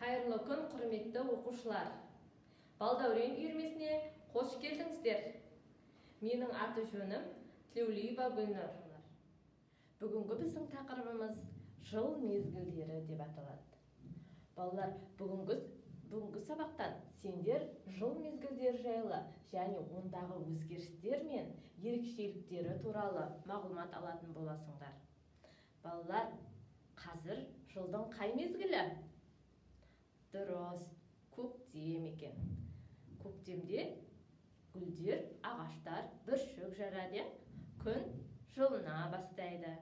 Қайырлы күн, құрметті оқушылар. Балдәурен үйірмесіне қош келдіңіздер. Менің аты жөнім Тілеулиева Гүлнұр. Бүгінгі біздің тақырыбымыз жыл мезгілдері деп аталады. Балалар, бүгінгі сабақтан сендер жыл мезгілдері жайлы және ондағы өзгерістер мен ерекшеліктері туралы мағлұмат алатын боласыңдар. Балалар, қазір жылдың қай мезгілі? Дұрыс, көктем екен. Көктемде гүлдер, ағаштар бүршік жарады, күн жылына бастайды.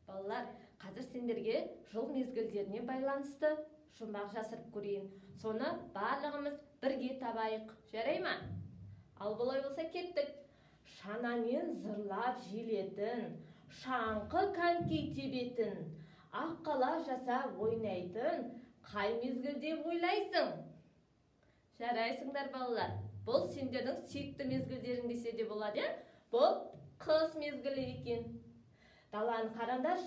Балалар, қазір сендерге жыл мезгілдеріне байланысты жұмбақ жасырып көрейін. Соны барлығымыз бірге табайық. Жарай ма? Ал болай болса кеттік. Шанамен зырлап желетін, шаңқы коньки тебетін, аққала жасап ойнайтын қай мезгіл деп ойлайсың? Жарайсыңдар балалар. Бұл сендердің сүйікті мезгілдерің десе де болады, бұл қыс мезгілі екен. Даланы қараңдар,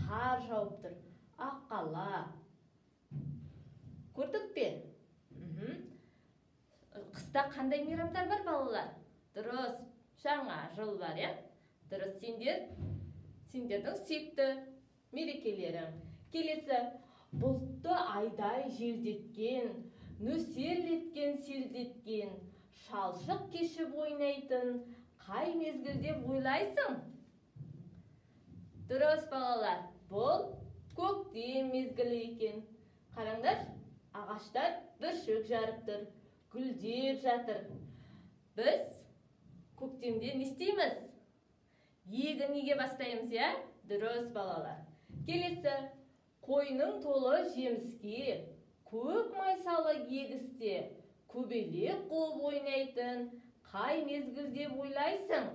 қар жауып тұр. Аққала. Көрдік пе? Қыста қандай мейрамдар бар балалар? Дұрыс, жаңа жыл бар, Дұрыс, сендердің сүйікті мерекелерің. Келесі, бұлтты айдай желдеткен, нөсерлеткен селдеткен, шалшық кешіп ойнайтын қай мезгіл деп ойлайсың? Дұрыс балалар, бұл көктем мезгілі екен. Қараңдар, ағаштар бүршік жарып тұр, гүлдеп жатыр. Біз көктемде не істейміз? Егін еге бастаймыз, Дұрыс балалар. Келесі, қойның толы жеміске, көк майсалы егісте, көбелек қуып ойнайтын қай мезгіл деп ойлайсың?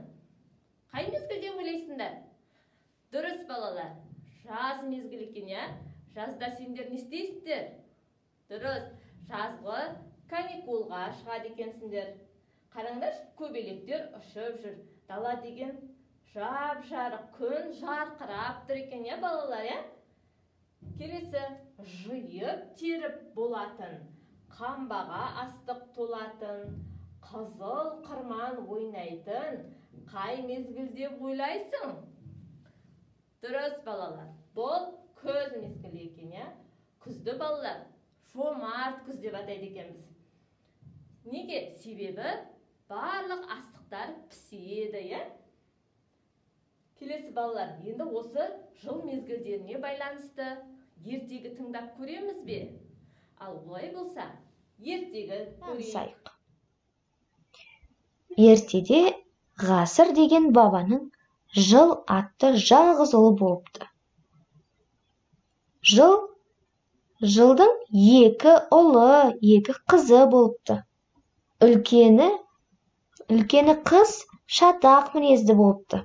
Қай мезгіл деп ойлайсыңдар? Дұрыс балалар, жаз мезгіл екен, Жазда сендер не істейсіңдер? Дұрыс, жазғы каникулға шығады екенсіңдер. Қараңдар, көбелектер ұшып жүр. Дала деген жап-жарық, күн жарқырап тұр екен, балалар, Келесі, жиып теріп болатын, қамбаға астық толатын, қызыл қырман ойнайтын қай мезгіл деп ойлайсың? Дұрыс балалар, бұл күз мезгілі екен, Күзді балалар жомарт күз деп атайды екенбіз. Неге? Себебі барлық астықтар піседі, Келесі балалар, енді осы жыл мезгілдеріне байланысты ертегі тыңдап көреміз бе? Ал олай болса, ертегі көрейік. Ертеде Ғасыр деген бабаның жыл атты жалғыз ұлы болыпты. Жылдың екі ұлы, екі қызы болыпты. Үлкені қыз шатақ мінезді болыпты.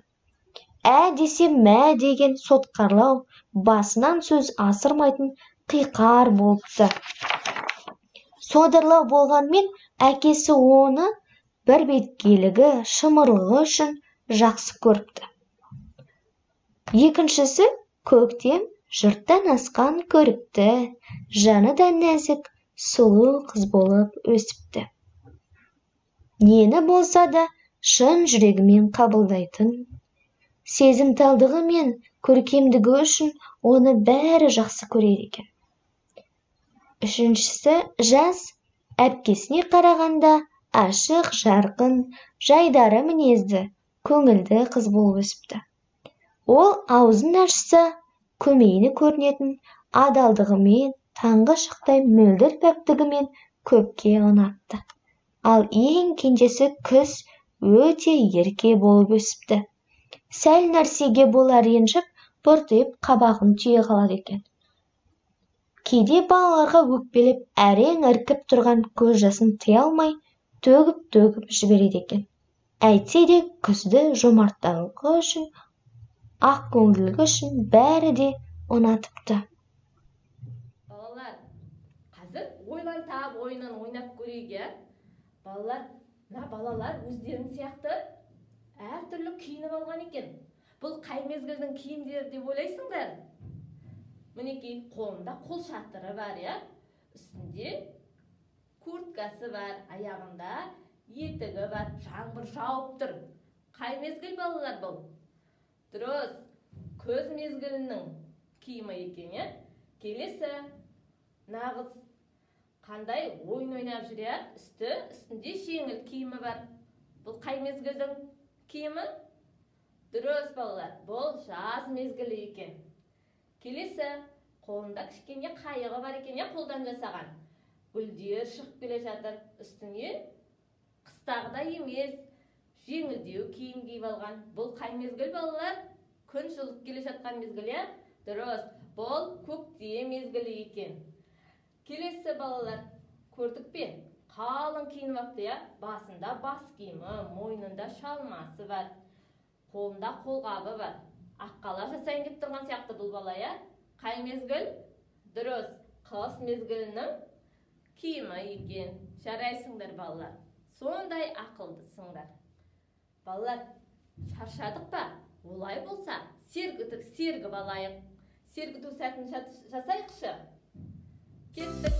Десе мә деген сотқарлау, басынан сөз асырмайтын қиқар болыпты. Содырлау болғанмен, әкесі оны бір беткейлігі, шымырлығы үшін жақсы көріпті. Екіншісі көктем жұрттан асқан көрікті, жаны да нәзік, сұлу қыз болып өсіпті. Нені болса да шын жүрегімен қабылдайтын, сезімталдығы мен көркемдігі үшін оны бәрі жақсы көреді екен. Үшіншісі жаз, әпкесіне қарағанда ашық, жарқын, жайдары мінезді, көңілді қыз болып өсіпті. Ол аузын ашса, көмейіне көрінетін адалдығымен, таңғы шықтай мөлдір пәктігімен көпке ұнатты. Ал ең кенжесі күз өте ерке болып өсіпті. Сәл нәрсеге болар ренжіп, бұртиып қабағын түйе қалады екен. Кейде балаларға өкпелеп, әрең іркіп тұрған көз жасын тыя алмай, төгіп жібереді екен. Әйтсе де күзді жомарттылығы үшін, ақ көңілділігі үшін бәрі де ұнатыпты. Балалар, қазір ойлантап ойынын ойнап көрейік, Балалар өздерің сияқты әртүрлі киініп алған екен. Бұл қай мезгілдің киімдері деп ойлайсыңдар? Мінекей, қолында қол шатыры бар, үстінде курткасы бар, аяғында етігі бар, жаңбыр жауып тұр. Қай мезгіл балалар бұл? Дұрыс, көз мезгілінің киімі екен. Келесі, нағыз қандай ойын ойнап жүрер, үстінде жеңіл киімі бар. Бұл қай мезгілдің киімі? Дұрыс балалар, бұл жаз мезгілі екен. Келесі, қолында кішкене қайығы бар екен, қолдан жасаған. Гүлдер шығып келе жатыр, үстіне қыстағыда емес, жеңілдеу киім киіп алған. Бұл қай мезгіл балалар? Күн жылып келе жатқан мезгіл. Дұрыс, бұл көктем мезгілі екен. Келесі балалар, көрдік пе? Қалың киініп апты, басында бас киімі, мойнында шалмасы бар, қолында қолғабы бар. Аққала жасайын деп тұрған сияқты бұл бала, қай мезгіл? Дұрыс, қыс мезгілінің киімі екен. Жарайсыңдар балалар, сондай ақылдысыңдар. Балалар, шаршадық па? Олай болса, сергіп алайық. Сергіту сәтін жасайықшы. Кеттік.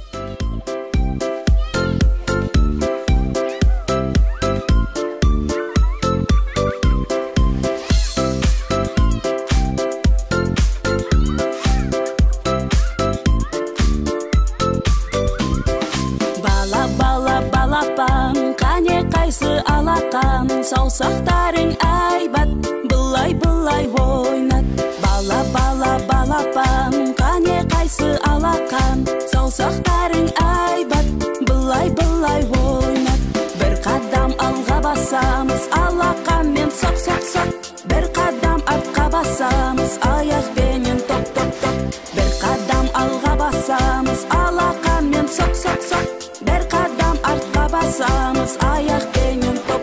Балапан, қане қайсы алақан, саусақтарың айбат, былай ойнат. Балапан, қане қайсы алақан, саусақтарың айбат, былай ойнат. Бір қадам алға басамыз, алақанмен соқ. Бір қадам артқа басамыз, аяқпенен топ. Бір қадам алға басамыз, алақанмен соқ. Бір қадам артқа басамыз, аяқпенен топ.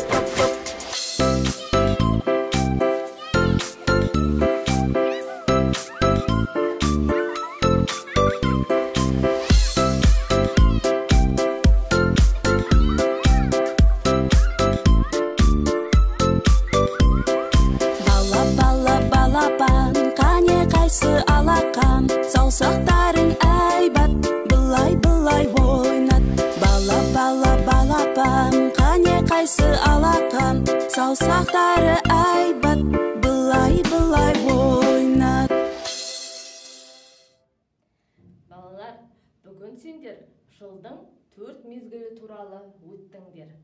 Балапан, қане қайсы алақан, саусақтарың айбат, былай ойнат. Балапан, қане қайсы алақан, саусақтары айбат, былай ойнат. Балалар, бүгін сендер жылдың 4 мезгілі туралы өттіңдер.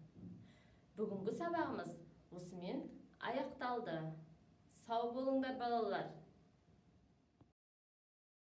Бүгінгі сабағымыз осымен аяқталды. Сау болыңдар балалар.